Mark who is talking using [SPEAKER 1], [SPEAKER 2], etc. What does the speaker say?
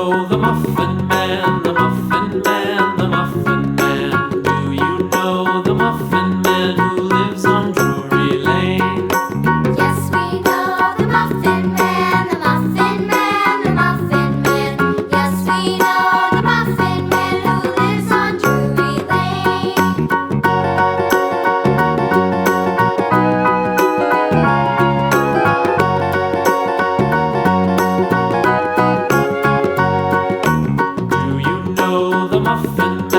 [SPEAKER 1] know the Muffin Man, the Muffin Man, the Muffin Man? Do you know the Muffin Man who lives on Drury Lane?
[SPEAKER 2] Yes, we know the Muffin Man, the Muffin Man, the Muffin Man. Yes, we know the Muffin Man who lives on Drury Lane.
[SPEAKER 1] Do you know the Muffin Man?